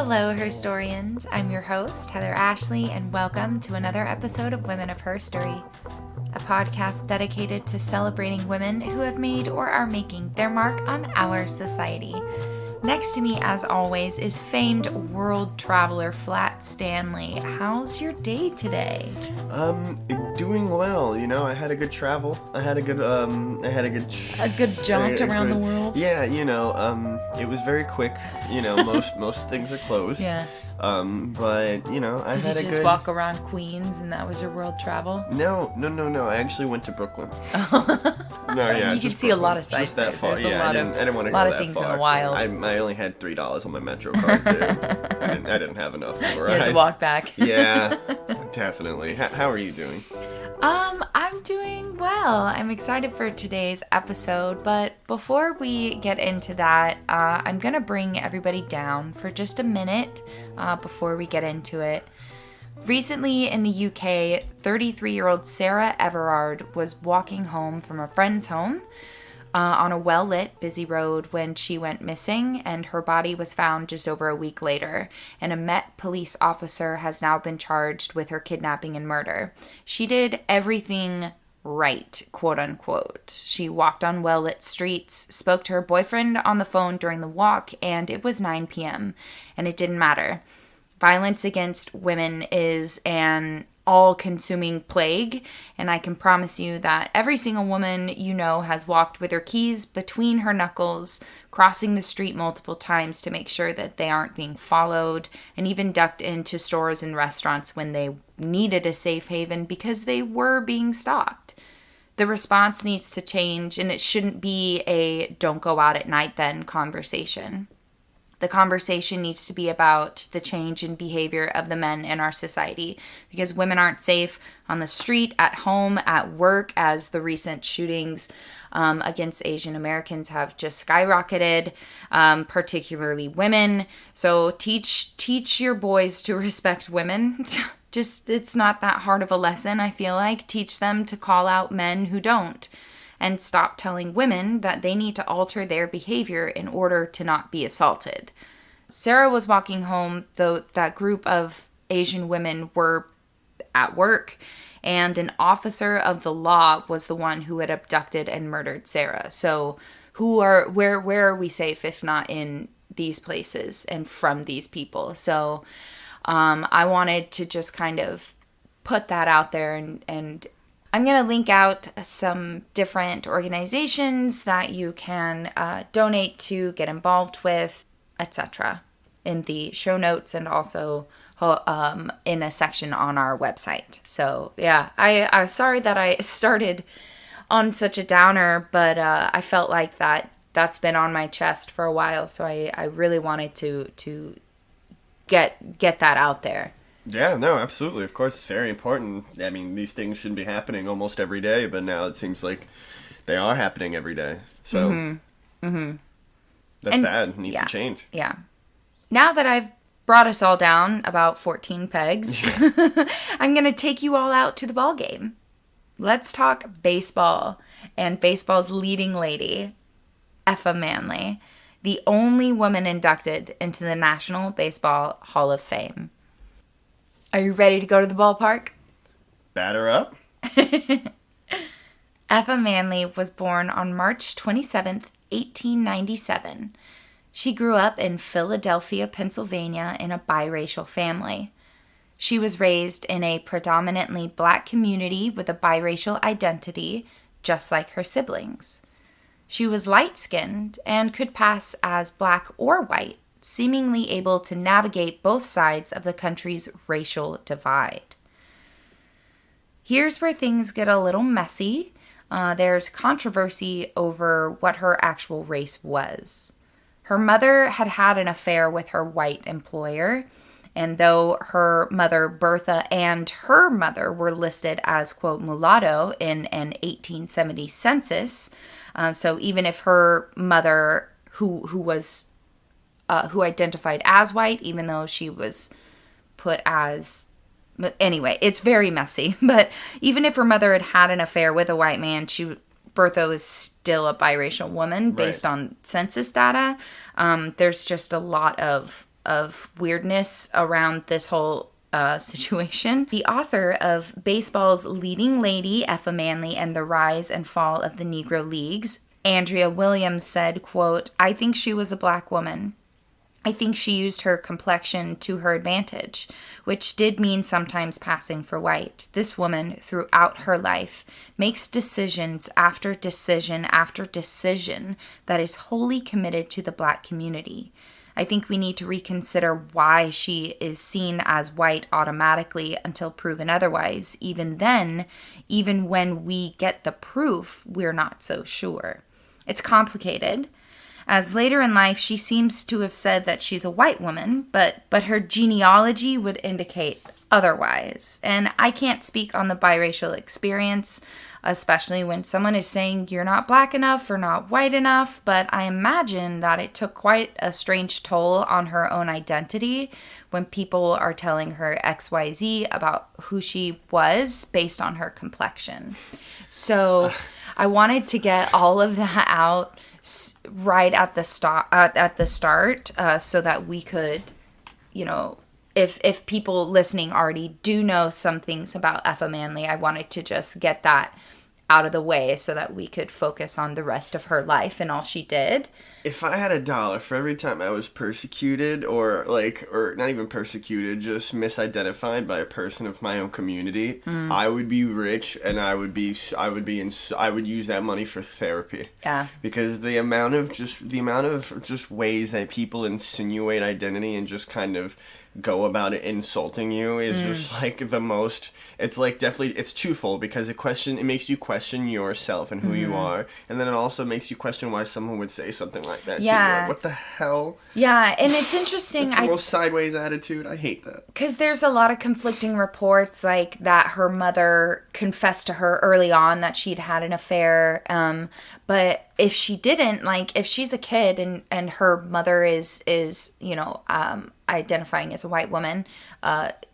Hello, HERstorians. I'm your host, Heather Ashley, and welcome to another episode of Women of HERstory, a podcast dedicated to celebrating women who have made or are making their mark on our society. Next to me, as always, is famed world traveler Flat Stanley. How's your day today? Doing well. You know, I had a good travel. I had a good jaunt around the world. Yeah, it was very quick. You know, most things are closed. Yeah. But I had a good. Did you just walk around Queens and that was your world travel? No. I actually went to Brooklyn. No, yeah. You can see Brooklyn. A lot of sites. Just that far. There's yeah, I didn't want to go that far. A lot of things in the wild. I only had $3 on my Metro card too. I didn't have enough for You had to walk back. Yeah, definitely. How are you doing? I'm doing well. I'm excited for today's episode, but before we get into that, I'm going to bring everybody down for just a minute before we get into it. Recently in the UK, 33-year-old Sarah Everard was walking home from a friend's home on a well-lit, busy road when she went missing, and her body was found just over a week later. And a Met police officer has now been charged with her kidnapping and murder. She did everything right, quote-unquote. She walked on well-lit streets, spoke to her boyfriend on the phone during the walk, and it was 9 p.m., and it didn't matter. Violence against women is an all-consuming plague, and I can promise you that every single woman you know has walked with her keys between her knuckles, crossing the street multiple times to make sure that they aren't being followed, and even ducked into stores and restaurants when they needed a safe haven because they were being stalked. The response needs to change, and it shouldn't be a "don't go out at night then" conversation. The conversation needs to be about the change in behavior of the men in our society, because women aren't safe on the street, at home, at work, as the recent shootings against Asian Americans have just skyrocketed, particularly women. So teach your boys to respect women. It's not that hard of a lesson, I feel like. Teach them to call out men who don't. And stop telling women that they need to alter their behavior in order to not be assaulted. Sarah was walking home, though that group of Asian women were at work, and an officer of the law was the one who had abducted and murdered Sarah. So where are we safe if not in these places and from these people? So I wanted to just kind of put that out there, and I'm going to link out some different organizations that you can donate to, get involved with, etc. in the show notes and also in a section on our website. So, yeah, I'm sorry that I started on such a downer, but I felt like that's been on my chest for a while, so I really wanted to get that out there. Yeah, no, absolutely. Of course, it's very important. I mean, these things shouldn't be happening almost every day, but now it seems like they are happening every day. So, that's bad. It needs to change. Yeah. Now that I've brought us all down about 14 pegs, I'm going to take you all out to the ball game. Let's talk baseball and baseball's leading lady, Effa Manley, the only woman inducted into the National Baseball Hall of Fame. Are you ready to go to the ballpark? Batter up. Effa Manley was born on March 27th, 1897. She grew up in Philadelphia, Pennsylvania, in a biracial family. She was raised in a predominantly black community with a biracial identity, just like her siblings. She was light-skinned and could pass as black or white, seemingly able to navigate both sides of the country's racial divide. Here's where things get a little messy. There's controversy over what her actual race was. Her mother had an affair with her white employer, and though her mother, Bertha, and her mother were listed as, quote, mulatto in an 1870 census, so even if her mother, who identified as white, even though she was put as... But anyway, it's very messy. But even if her mother had an affair with a white man, Bertha was still a biracial woman based on census data. There's just a lot of weirdness around this whole situation. The author of Baseball's Leading Lady, Effa Manley, and the Rise and Fall of the Negro Leagues, Andrea Williams, said, quote, "I think she was a black woman. I think she used her complexion to her advantage, which did mean sometimes passing for white. This woman, throughout her life, makes decisions after decision after decision that is wholly committed to the black community. I think we need to reconsider why she is seen as white automatically until proven otherwise. Even then, even when we get the proof, we're not so sure. It's complicated, as later in life she seems to have said that she's a white woman, but her genealogy would indicate otherwise. And I can't speak on the biracial experience, especially when someone is saying you're not black enough or not white enough, but I imagine that it took quite a strange toll on her own identity when people are telling her XYZ about who she was based on her complexion. So I wanted to get all of that out right at the start, so that we could, you know, if people listening already do know some things about Effa Manley, I wanted to just get that out of the way so that we could focus on the rest of her life and all she did. If I had $1 for every time I was persecuted or not even persecuted, just misidentified by a person of my own community, I would be rich, and I would use that money for therapy. Yeah. Because the amount of just ways that people insinuate identity and just kind of go about it insulting you is just like the most. It's like definitely it's twofold, because it makes you question yourself and who you are, and then it also makes you question why someone would say something like that to you. Like, what the hell? Yeah, and it's interesting. It's the most sideways attitude. I hate that. Because there's a lot of conflicting reports, like that her mother confessed to her early on that she'd had an affair. But if she didn't, like if she's a kid and her mother is identifying as a white woman,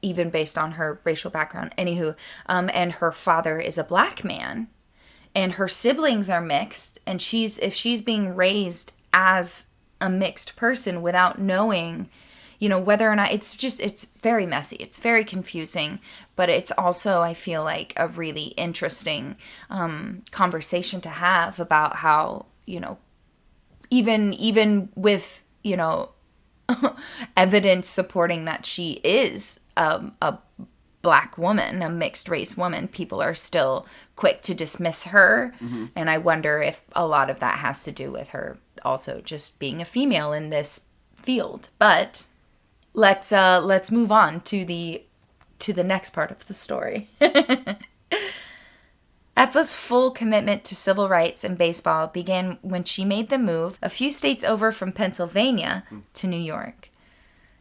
even based on her racial background, anywho, and her father is a black man, and her siblings are mixed, and if she's being raised as a mixed person without knowing, whether or not it's very messy. It's very confusing, but it's also, I feel like, a really interesting conversation to have about how, even with, evidence supporting that she is a black woman, a mixed race woman, people are still quick to dismiss her. Mm-hmm. And I wonder if a lot of that has to do with her also just being a female in this field. But let's move on to the next part of the story. Effa's full commitment to civil rights and baseball began when she made the move a few states over from Pennsylvania to New York.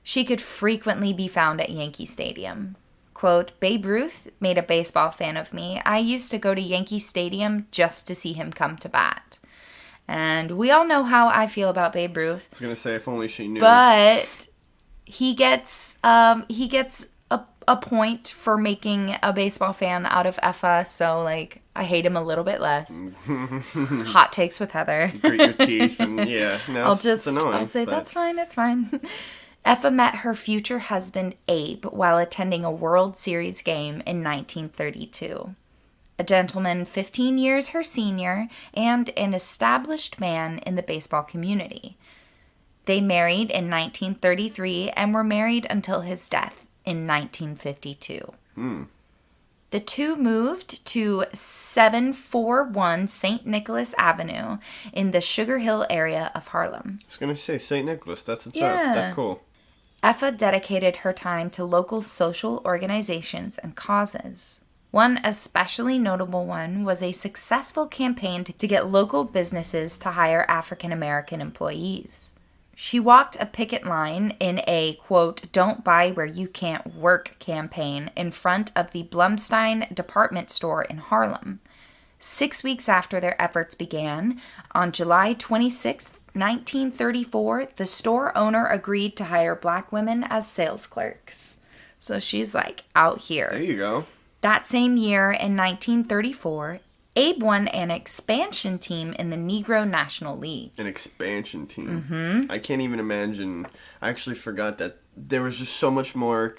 She could frequently be found at Yankee Stadium. Quote, "Babe Ruth made a baseball fan of me. I used to go to Yankee Stadium just to see him come to bat." And we all know how I feel about Babe Ruth. I was going to say, if only she knew. But he gets a point for making a baseball fan out of Effa, so, like, I hate him a little bit less. Hot takes with Heather. You grit your teeth, and yeah. No, I'll say, that's fine. Effa met her future husband, Abe, while attending a World Series game in 1932. A gentleman 15 years her senior and an established man in the baseball community. They married in 1933 and were married until his death in 1952. The two moved to 741 St. Nicholas Avenue in the Sugar Hill area of Harlem. I was going to say St. Nicholas. That's what's up. That's cool. Effa dedicated her time to local social organizations and causes. One especially notable one was a successful campaign to get local businesses to hire African American employees. She walked a picket line in a, quote, "Don't buy where you can't work" campaign in front of the Blumstein department store in Harlem. 6 weeks after their efforts began, on July 26, 1934, the store owner agreed to hire black women as sales clerks. So she's like out here. There you go. That same year, in 1934, Abe won an expansion team in the Negro National League. An expansion team. I can't even imagine. I actually forgot that there was just so much more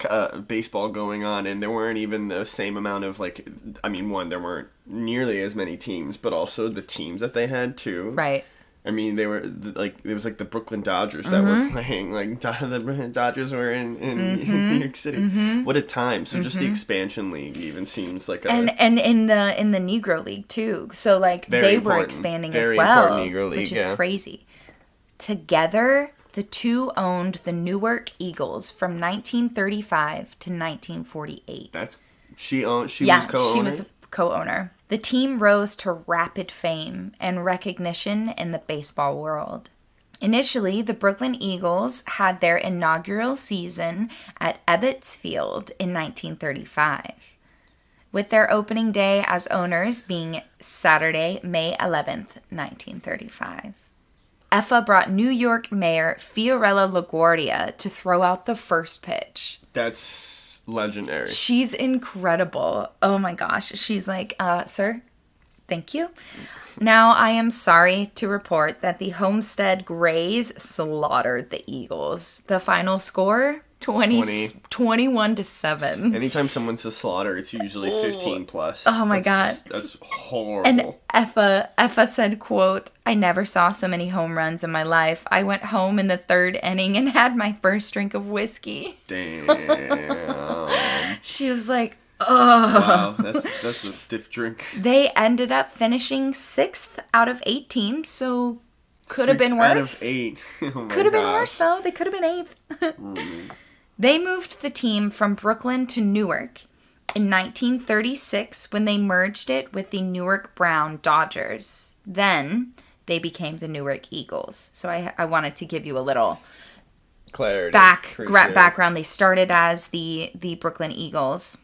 baseball going on, and there weren't even the same amount of, like, I mean, one, there weren't nearly as many teams, but also the teams that they had, too. Right. I mean, they were, like, it was like the Brooklyn Dodgers that were playing. Like, the Dodgers were in New York City. What a time. So just the expansion league even seems like a... And in the Negro League, too. So, like, they were expanding as well. Very important Negro League, which is crazy. Together, the two owned the Newark Eagles from 1935 to 1948. She was co-owner? She was a co-owner. The team rose to rapid fame and recognition in the baseball world. Initially, the Brooklyn Eagles had their inaugural season at Ebbets Field in 1935, with their opening day as owners being Saturday, May 11th, 1935. Effa brought New York Mayor Fiorella LaGuardia to throw out the first pitch. That's legendary. She's incredible. Oh my gosh. She's like, sir, thank you. Now, I am sorry to report that the Homestead Grays slaughtered the Eagles. The final score, 21-7. Anytime someone says slaughter, it's usually 15 plus. Oh my God. That's horrible. And Effa said, quote, I never saw so many home runs in my life. I went home in the third inning and had my first drink of whiskey. Damn. She was like, oh. Wow, that's a stiff drink. They ended up finishing 6th out of 8 teams, so could have been worse. 6 out of 8. Oh could have been worse, though. They could have been 8th. They moved the team from Brooklyn to Newark in 1936 when they merged it with the Newark Brown Dodgers. Then they became the Newark Eagles. So I wanted to give you a little clarity, background. They started as the Brooklyn Eagles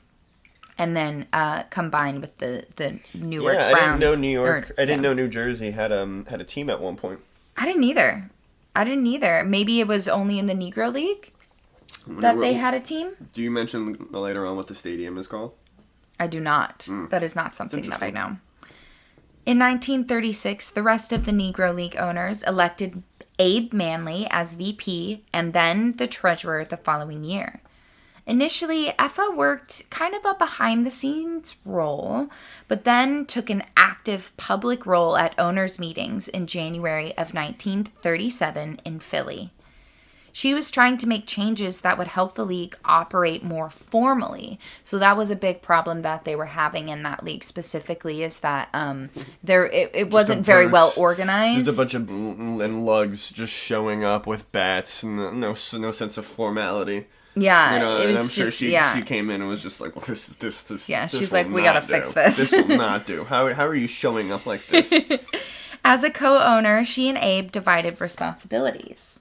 and then combined with the Newark Browns. I didn't know New York. I didn't know New Jersey had a team at one point. I didn't either. Maybe it was only in the Negro League that they had a team. Do you mention later on what the stadium is called? I do not. That is not something that I know. In 1936, the rest of the Negro League owners elected Abe Manley as VP and then the treasurer the following year. Initially, Effa worked kind of a behind-the-scenes role, but then took an active public role at owners' meetings in January of 1937 in Philly. She was trying to make changes that would help the league operate more formally. So that was a big problem that they were having in that league specifically, is that it wasn't very well organized. There's a bunch of and lugs just showing up with bats and no sense of formality. Yeah, it was I'm sure she came in and was just like, well, this. Yeah, this she's like, we gotta fix this. This will not do. How are you showing up like this? As a co-owner, she and Abe divided responsibilities.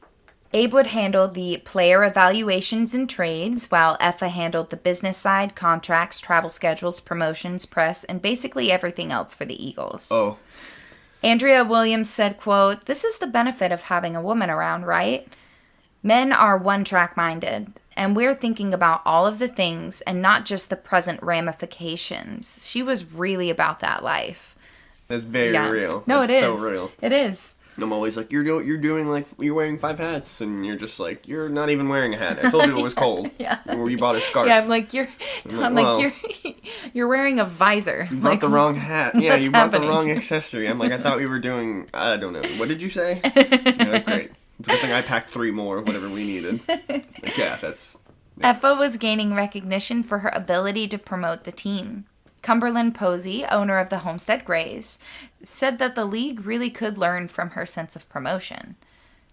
Abe would handle the player evaluations and trades, while Effa handled the business side, contracts, travel schedules, promotions, press, and basically everything else for the Eagles. Oh. Andrea Williams said, quote, "This is the benefit of having a woman around, right? Men are one-track minded, and we're thinking about all of the things and not just the present ramifications." She was really about that life. That's very real. No, That's it is. So real. It is. I'm always like, you're doing like, you're wearing 5 hats, and you're just like, you're not even wearing a hat. I told you it was cold. Yeah. Or you bought a scarf. Yeah, I'm like, you're wearing a visor. You bought the wrong hat. Yeah, you bought the wrong accessory. I'm like, I thought we were doing, I don't know. What did you say? Yeah, great. It's a good thing I packed 3 more of whatever we needed. Like, yeah, that's... Yeah. Effa was gaining recognition for her ability to promote the team. Cumberland Posey, owner of the Homestead Grays, said that the league really could learn from her sense of promotion.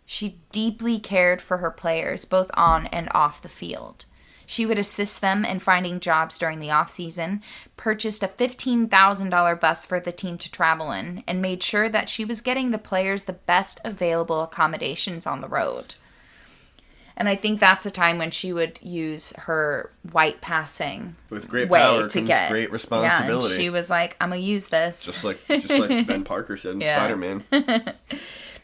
She deeply cared for her players, both on and off the field. She would assist them in finding jobs during the off-season, purchased a $15,000 bus for the team to travel in, and made sure that she was getting the players the best available accommodations on the road. And I think that's a time when she would use her white passing with great power to comes great responsibility. Yeah, and she was like, "I'm gonna use this." Just like Ben Parker said in Spider-Man.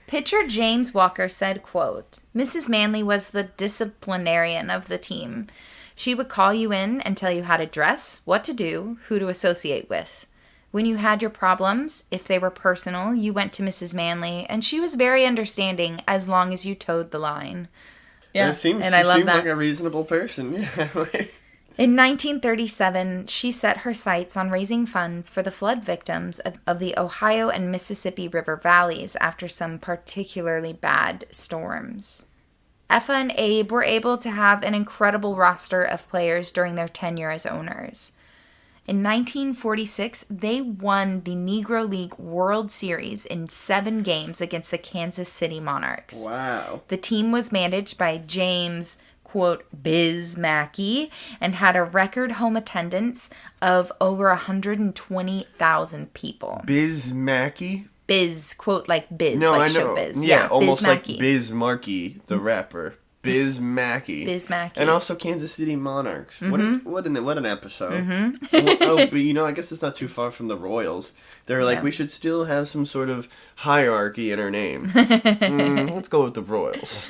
Pitcher James Walker said, quote, "Mrs. Manley was the disciplinarian of the team. She would call you in and tell you how to dress, what to do, who to associate with. When you had your problems, if they were personal, you went to Mrs. Manley, and she was very understanding as long as you towed the line. Yeah, she seems like a reasonable person. Yeah. In 1937, she set her sights on raising funds for the flood victims of the Ohio and Mississippi River valleys after some particularly bad storms. Effa and Abe were able to have an incredible roster of players during their tenure as owners. In 1946, they won the Negro League World Series in 7 games against the Kansas City Monarchs. Wow. The team was managed by James, quote, Biz Mackey, and had a record home attendance of over 120,000 people. Biz Mackey? Biz, quote, like Biz, no, like I know. showbiz. Yeah, almost Biz like Mackey. Biz Markie, the rapper. Biz Mackey. Biz Mackey. And also Kansas City Monarchs. Mm-hmm. What an episode. Mm-hmm. But I guess it's not too far from the Royals. They're like, we should still have some sort of hierarchy in our name. Let's go with the Royals.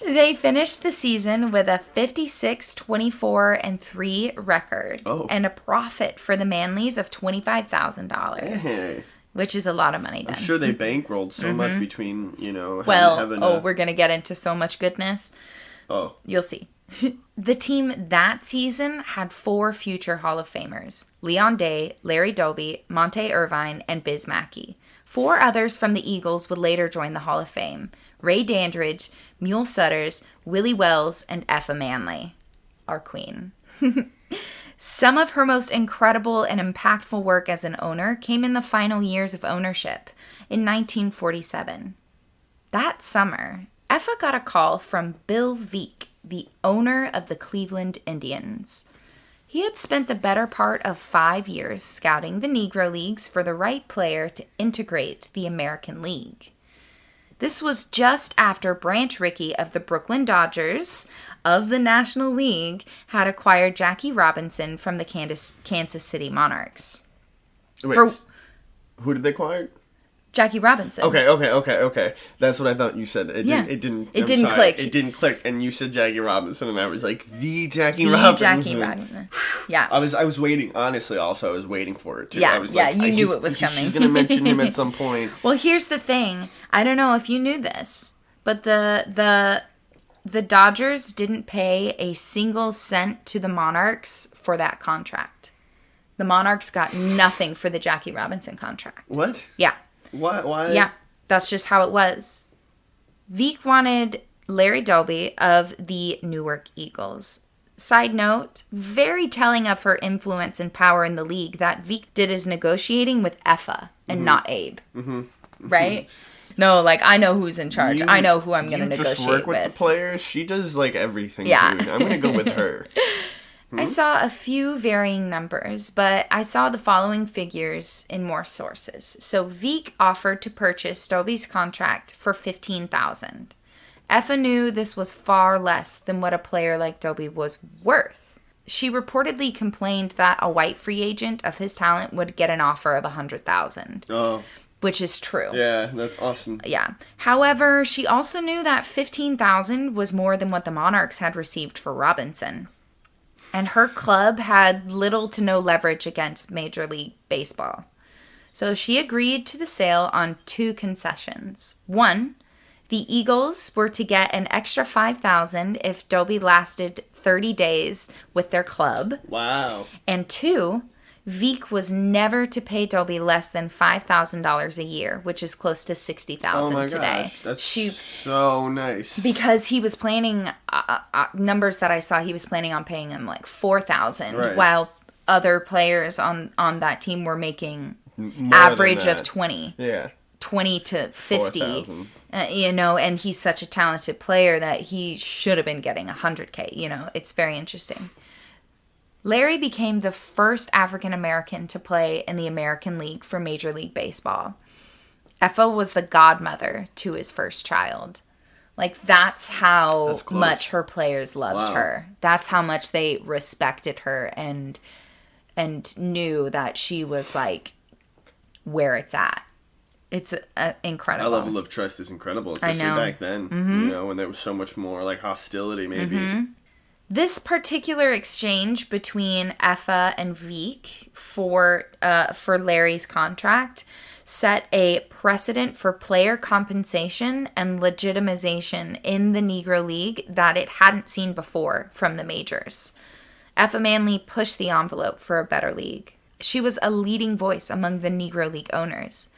They finished the season with a 56-24-3 record and a profit for the Manleys of $25,000. Hey. Which is a lot of money then. I'm sure they bankrolled so much between, having we're going to get into so much goodness. Oh. You'll see. The team that season had 4 future Hall of Famers. Leon Day, Larry Doby, Monte Irvine, and Biz Mackey. 4 others from the Eagles would later join the Hall of Fame. Ray Dandridge, Mule Sutters, Willie Wells, and Effa Manley. Our queen. Some of her most incredible and impactful work as an owner came in the final years of ownership, in 1947. That summer, Effa got a call from Bill Veeck, the owner of the Cleveland Indians. He had spent the better part of 5 years scouting the Negro Leagues for the right player to integrate the American League. This was just after Branch Rickey of the Brooklyn Dodgers of the National League had acquired Jackie Robinson from the Kansas City Monarchs. Wait, who did they acquire? Jackie Robinson. Okay. That's what I thought you said. It didn't click. It didn't click, and you said Jackie Robinson, and I was like, the Jackie the Robinson. Jackie Robinson. Yeah. I was waiting. Honestly, also, I was waiting for it too. Yeah, I was like, you knew it was coming. She's gonna mention him at some point. Well, here's the thing. I don't know if you knew this, but the Dodgers didn't pay a single cent to the Monarchs for that contract. The Monarchs got nothing for the Jackie Robinson contract. What? Yeah. Why? Yeah, that's just how it was. Veeck wanted Larry Doby of the Newark Eagles. Side note, very telling of her influence and power in the league that Veeck did his negotiating with Effa and not Abe. Mm-hmm. Right? No, like, I know who's in charge. I know who I'm going to negotiate with. You just work with the players. She does, like, everything. Yeah. Dude. I'm going to go with her. I saw a few varying numbers, but I saw the following figures in more sources. So Veeck offered to purchase Doby's contract for $15,000. Effa knew this was far less than what a player like Doby was worth. She reportedly complained that a white free agent of his talent would get an offer of $100,000. Oh. Which is true. Yeah, that's awesome. Yeah. However, she also knew that $15,000 was more than what the Monarchs had received for Robinson. And her club had little to no leverage against Major League Baseball. So she agreed to the sale on 2 concessions. 1, the Eagles were to get an extra $5,000 if Doby lasted 30 days with their club. Wow. And 2, Veeck was never to pay Doby less than $5,000 a year, which is close to $60,000 today. Gosh, that's so nice. Because he was planning, numbers that I saw, he was planning on paying him like $4,000, right. While other players on that team were making average of 20. Yeah. 20 to 50. And he's such a talented player that he should have been getting $100K. It's very interesting. Larry became the first African American to play in the American League for Major League Baseball. Effa was the godmother to his first child. Like, that's how much her players loved her. That's how much they respected her and knew that she was, like, where it's at. It's incredible. That level of trust is incredible, especially back then. Mm-hmm. When there was so much more, like, hostility, maybe. Mm-hmm. This particular exchange between Effa and Veek for Larry's contract set a precedent for player compensation and legitimization in the Negro League that it hadn't seen before from the majors. Effa Manley pushed the envelope for a better league. She was a leading voice among the Negro League owners.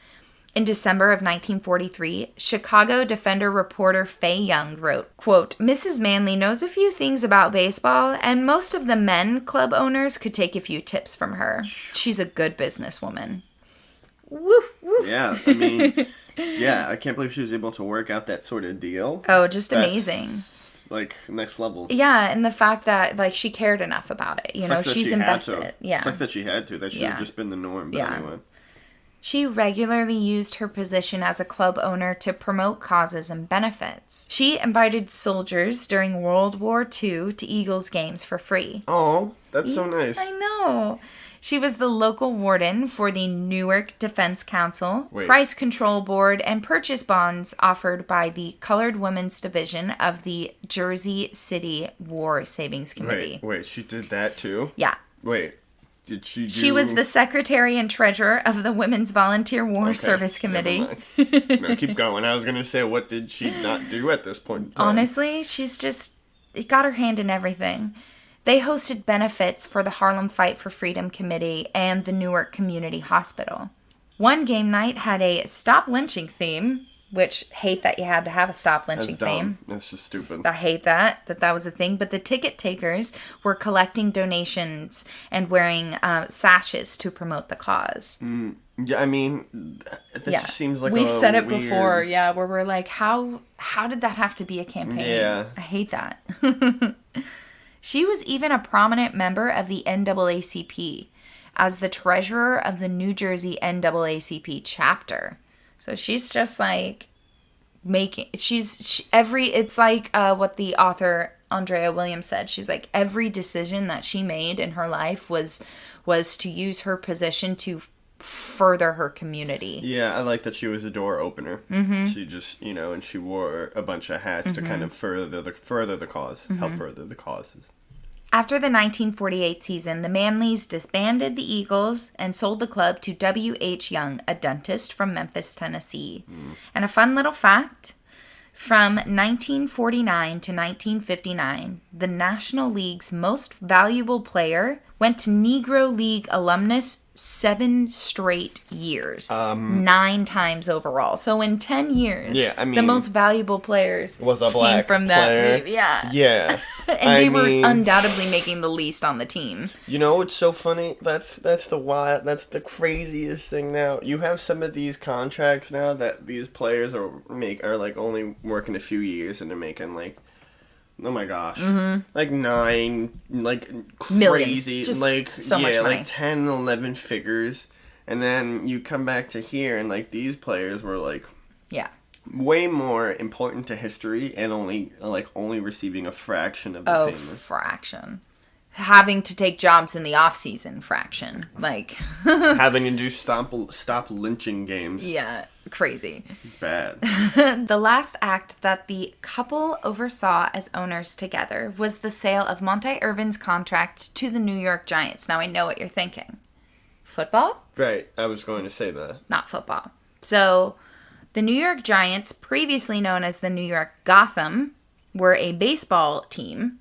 In December of 1943, Chicago Defender reporter Faye Young wrote, quote, "Mrs. Manley knows a few things about baseball, and most of the men club owners could take a few tips from her. She's a good businesswoman." Woo, woo. Yeah, I mean, yeah, I can't believe she was able to work out that sort of deal. Oh, just amazing. Like, next level. Yeah, and the fact that, like, she cared enough about it. You know, she's invested. Yeah. Sucks that she had to. That should have just been the norm, but anyway. She regularly used her position as a club owner to promote causes and benefits. She invited soldiers during World War II to Eagles games for free. Oh, that's so nice. I know. She was the local warden for the Newark Defense Council, Price Control Board, and purchase bonds offered by the Colored Women's Division of the Jersey City War Savings Committee. Wait, she did that too? Yeah. Wait. Did she do... She was the secretary and treasurer of the Women's Volunteer War Service Committee. No, keep going. I was going to say, what did she not do at this point in time? Honestly, she's just got her hand in everything. They hosted benefits for the Harlem Fight for Freedom Committee and the Newark Community Hospital. One game night had a stop lynching theme, which hate that you had to have a stop lynching theme. That's just stupid. I hate that was a thing. But the ticket takers were collecting donations and wearing sashes to promote the cause. Yeah, I mean, that just seems like we've said it before. Yeah, where we're like, how did that have to be a campaign? Yeah, I hate that. She was even a prominent member of the NAACP as the treasurer of the New Jersey NAACP chapter. So she's just like it's like what the author Andrea Williams said. She's like, every decision that she made in her life was to use her position to further her community. Yeah, I like that she was a door opener. Mm-hmm. She just, and she wore a bunch of hats to kind of further the cause, help further the causes. After the 1948 season, the Manleys disbanded the Eagles and sold the club to W.H. Young, a dentist from Memphis, Tennessee. And a fun little fact, from 1949 to 1959, the National League's most valuable player went to Negro League alumnus 7 straight years. 9 times overall. So in 10 years, the most valuable players was a black came from player. That. Yeah. Yeah. And they were undoubtedly making the least on the team. You know what's so funny? That's the craziest thing now. You have some of these contracts now that these players are like only working a few years and they're making like, oh my gosh, like 9, like crazy, millions. Just like so much money. like 10, 11 figures, and then you come back to here and like these players were like, way more important to history and only receiving a fraction of the payment. Fraction. Having to take jobs in the off-season fraction. Like having to do stop lynching games. Yeah, crazy. Bad. The last act that the couple oversaw as owners together was the sale of Monte Irvine's contract to the New York Giants. Now I know what you're thinking. Football? Right, I was going to say that. Not football. So the New York Giants, previously known as the New York Gotham, were a baseball team,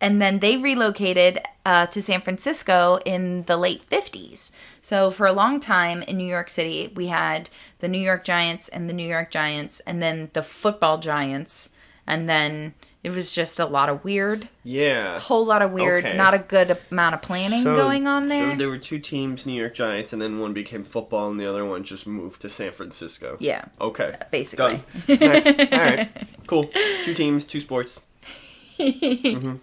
and then they relocated to San Francisco in the late 50s. So for a long time in New York City, we had the New York Giants and the New York Giants, and then the football Giants, and then it was just a lot of weird. Yeah. A whole lot of weird, not a good amount of planning going on there. So there were 2 teams, New York Giants, and then one became football, and the other one just moved to San Francisco. Yeah. Okay. Basically. Done. Nice. All right. Cool. 2 teams, 2 sports.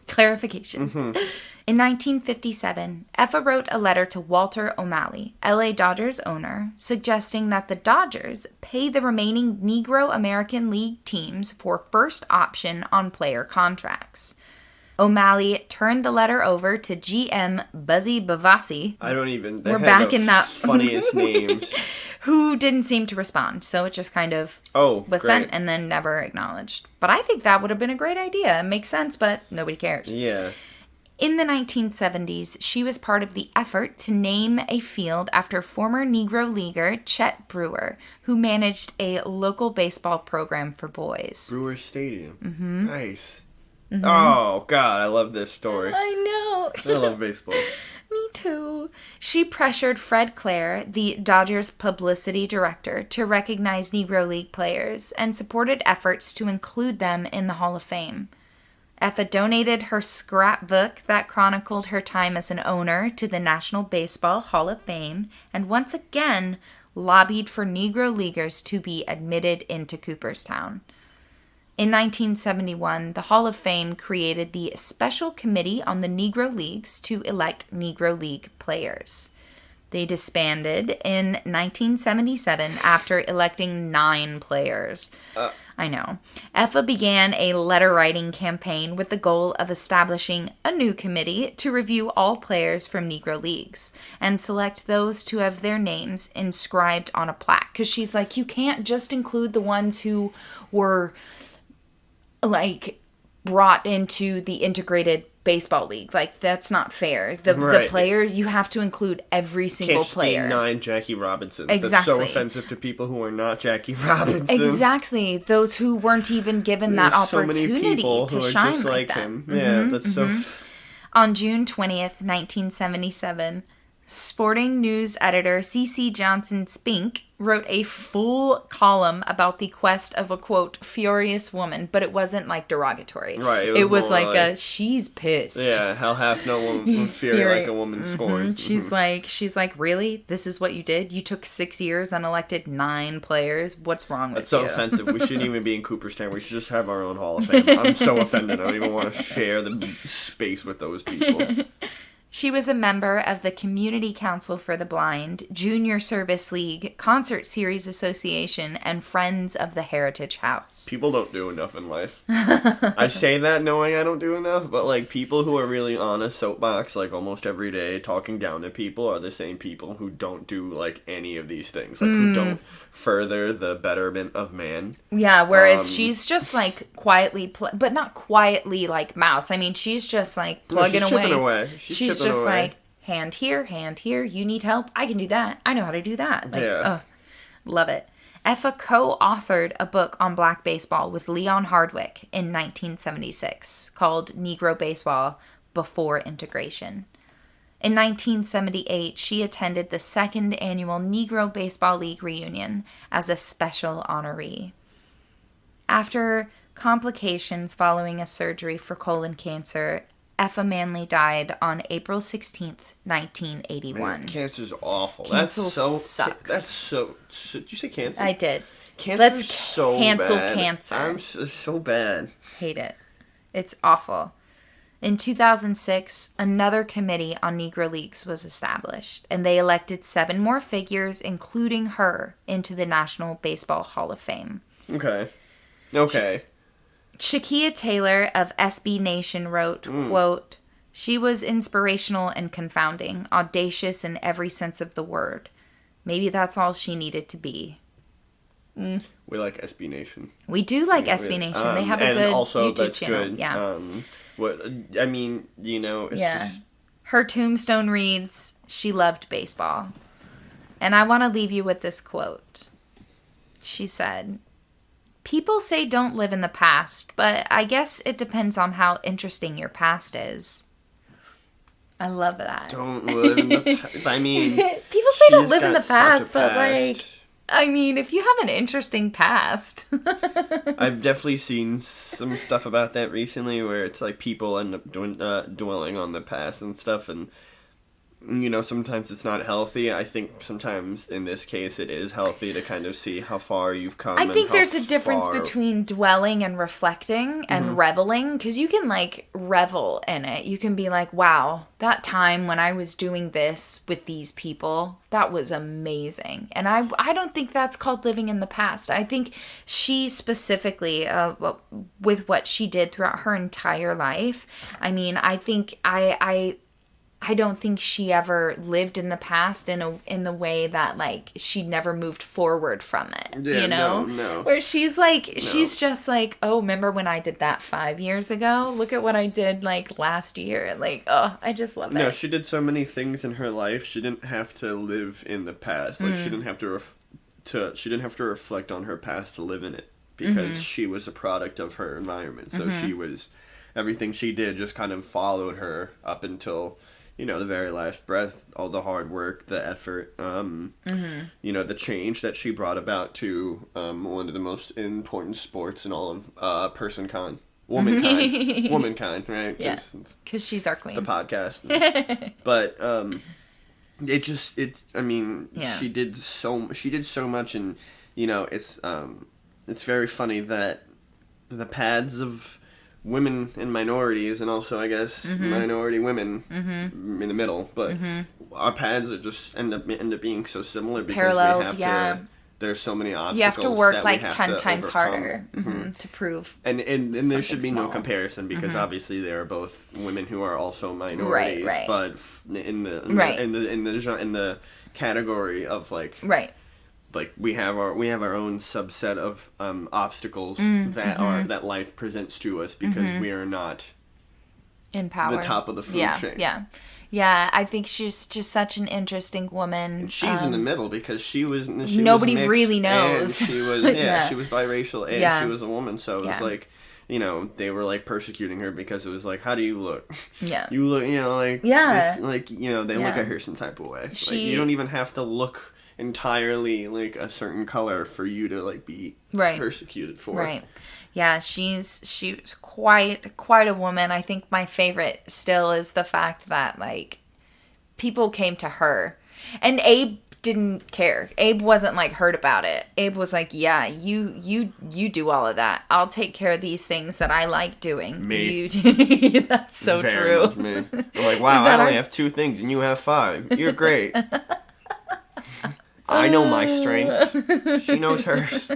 Clarification. In 1957, Effa wrote a letter to Walter O'Malley, LA Dodgers owner, suggesting that the Dodgers pay the remaining Negro American League teams for first option on player contracts. O'Malley turned the letter over to GM Buzzy Bavasi. We're back in that funniest names. Who didn't seem to respond, so it just kind of was sent and then never acknowledged. But I think that would have been a great idea. It makes sense, but nobody cares. Yeah. In the 1970s, she was part of the effort to name a field after former Negro leaguer Chet Brewer, who managed a local baseball program for boys. Brewer Stadium. Mm-hmm. Nice. Mm-hmm. Oh, God, I love this story. I know. I love baseball. Me too. She pressured Fred Clare, the Dodgers publicity director, to recognize Negro League players and supported efforts to include them in the Hall of Fame. Effa donated her scrapbook that chronicled her time as an owner to the National Baseball Hall of Fame and once again lobbied for Negro Leaguers to be admitted into Cooperstown. In 1971, the Hall of Fame created the Special Committee on the Negro Leagues to elect Negro League players. They disbanded in 1977 after electing 9 players. I know. Effa began a letter-writing campaign with the goal of establishing a new committee to review all players from Negro Leagues and select those to have their names inscribed on a plaque. Because she's like, you can't just include the ones who were, like, brought into the integrated baseball league. Like, that's not fair. The players, you have to include every single player. Can't just be 9 Jackie Robinsons. Exactly. That's so offensive to people who are not Jackie Robinson. Exactly. Those who weren't even given that opportunity to shine just like that. Him. Yeah, that's so... On June 20th, 1977, Sporting News editor C.C. Johnson Spink wrote a full column about the quest of a, quote, furious woman, but it wasn't, like, derogatory. Right. It was like, she's pissed. Yeah, how hath no woman fury like a woman scorned. She's like, really? This is what you did? You took 6 years and elected 9 players? What's wrong with you? That's so offensive. We shouldn't even be in Cooperstown. We should just have our own Hall of Fame. I'm so offended. I don't even want to share the space with those people. She was a member of the Community Council for the Blind, Junior Service League, Concert Series Association, and Friends of the Heritage House. People don't do enough in life. I say that knowing I don't do enough, but, like, people who are really on a soapbox, like, almost every day, talking down to people are the same people who don't do, like, any of these things. Like, who don't further the betterment of man. Yeah, whereas she's just, like, quietly, but not quietly like Mouse. I mean, she's just, like, plugging away. She's just like, hand here, you need help, I can do that, I know how to do that. Like, yeah. Love it. Effa co-authored a book on black baseball with Leon Hardwick in 1976 called Negro Baseball Before Integration. In 1978, she attended the second annual Negro Baseball League reunion as a special honoree. After complications following a surgery for colon cancer, Effa Manley died on April 16th, 1981. Man, cancer's awful. Cancel that's so sucks. That's so... Did you say cancer? I did. Cancer's so cancel bad. cancer. So bad. Hate it. It's awful. In 2006, another committee on Negro Leagues was established, and they elected 7 more figures, including her, into the National Baseball Hall of Fame. Okay. Shakia Taylor of SB Nation wrote, quote, "She was inspirational and confounding, audacious in every sense of the word. Maybe that's all she needed to be." We like SB Nation. We do like SB Nation. They have a good YouTube channel. Good. Yeah. It's just... Her tombstone reads, "She loved baseball." And I want to leave you with this quote. She said, "People say don't live in the past, but I guess it depends on how interesting your past is." I love that. Don't live in the past. I mean... People say don't live in the past, but, like... I mean, if you have an interesting past. I've definitely seen some stuff about that recently where it's like people end up dwelling on the past and stuff, and sometimes it's not healthy. I think sometimes in this case it is healthy to kind of see how far you've come. I think there's a difference between dwelling and reflecting and reveling, because you can, like, revel in it. You can be like, wow, that time when I was doing this with these people, that was amazing. And I don't think that's called living in the past. I think she specifically, with what she did throughout her entire life, I mean, I think I I don't think she ever lived in the past in the way that, like, she never moved forward from it, yeah, you know? No. Where she's like, she's just like, oh, remember when I did that 5 years ago? Look at what I did, like, last year. Like, oh, I just love it. No, she did so many things in her life. She didn't have to live in the past. Like, she didn't have she didn't have to reflect on her past to live in it, because she was a product of her environment. So she was, everything she did just kind of followed her up until, you know, the very last breath. All the hard work, the effort, you know, the change that she brought about to one of the most important sports in all of womankind, right? Yeah, because she's our queen. The podcast. But she did so much, and, you know, it's very funny that the paths of women and minorities, and also, I guess, minority women in the middle, but our paths are just end up being so similar, because paralleled, we have to. There's so many obstacles. You have to work like 10 to times overcome. harder to prove. And there should be small. no comparison, because obviously there are both women who are also minorities, right. but in the category of, like, right. Like, we have our own subset of obstacles that life presents to us, because we are not in power, the top of the food chain. Yeah. I think she's just such an interesting woman. And she's in the middle, because nobody was really knows. And she was she was biracial, and she was a woman. So it was like, you know, they were, like, persecuting her because it was like, how do you look? Yeah, you look, you know, like this, like, you know, they look at her some type of way. Like, you don't even have to look entirely like a certain color for you to, like, be persecuted for. Right. Yeah, she's quite a woman. I think my favorite still is the fact that, like, people came to her, and Abe didn't care. Abe wasn't, like, hurt about it. Abe was like, yeah, you do all of that. I'll take care of these things that I like doing. Me. That's so very true. Much me. I'm like, wow, I only have 2 things and you have 5. You're great. I know my strengths. She knows hers.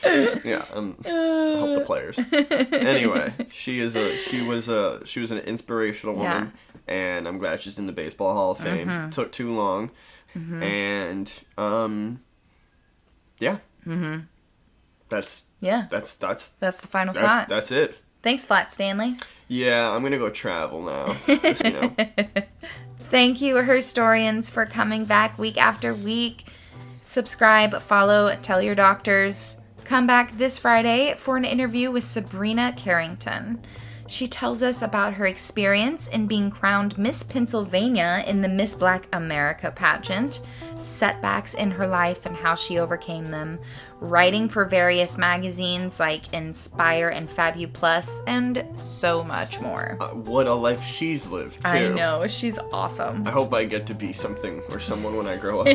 Yeah, I'll help the players. Anyway, she was an inspirational woman, and I'm glad she's in the Baseball Hall of Fame. Took too long, and that's the final thoughts. That's it. Thanks, Flat Stanley. Yeah, I'm gonna go travel now. Just, you know. Thank you, HERstorians, for coming back week after week. Subscribe, follow, tell your doctors. Come back this Friday for an interview with Sabrina Carrington. She tells us about her experience in being crowned Miss Pennsylvania in the Miss Black America pageant, setbacks in her life and how she overcame them, writing for various magazines like Inspire and Fabu Plus, and so much more. What a life she's lived, too. I know, she's awesome. I hope I get to be something or someone when I grow up.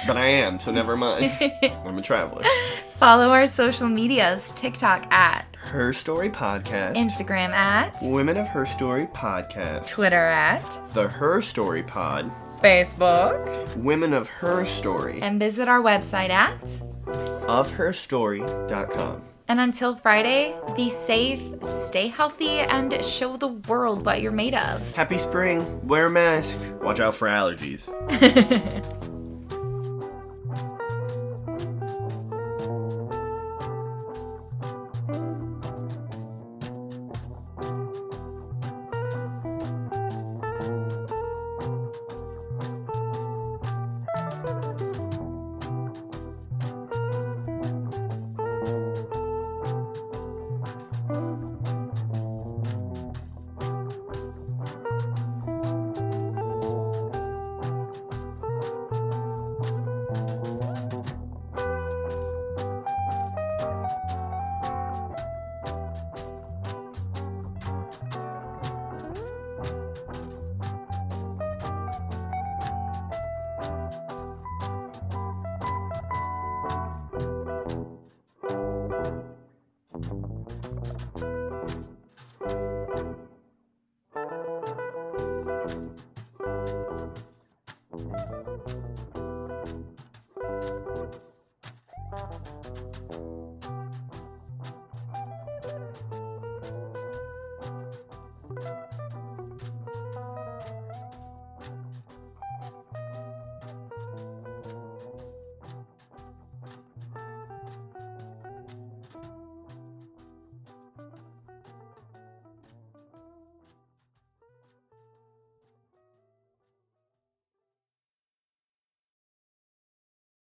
But I am, so never mind. I'm a traveler. Follow our social medias, TikTok at HERstory Podcast, Instagram at Women of HERstory Podcast, Twitter at The HERstory Pod, Facebook Women of HERstory, and visit our website at ofherstory.com. And until Friday, be safe, stay healthy, and show the world what you're made of. Happy spring, wear a mask, watch out for allergies.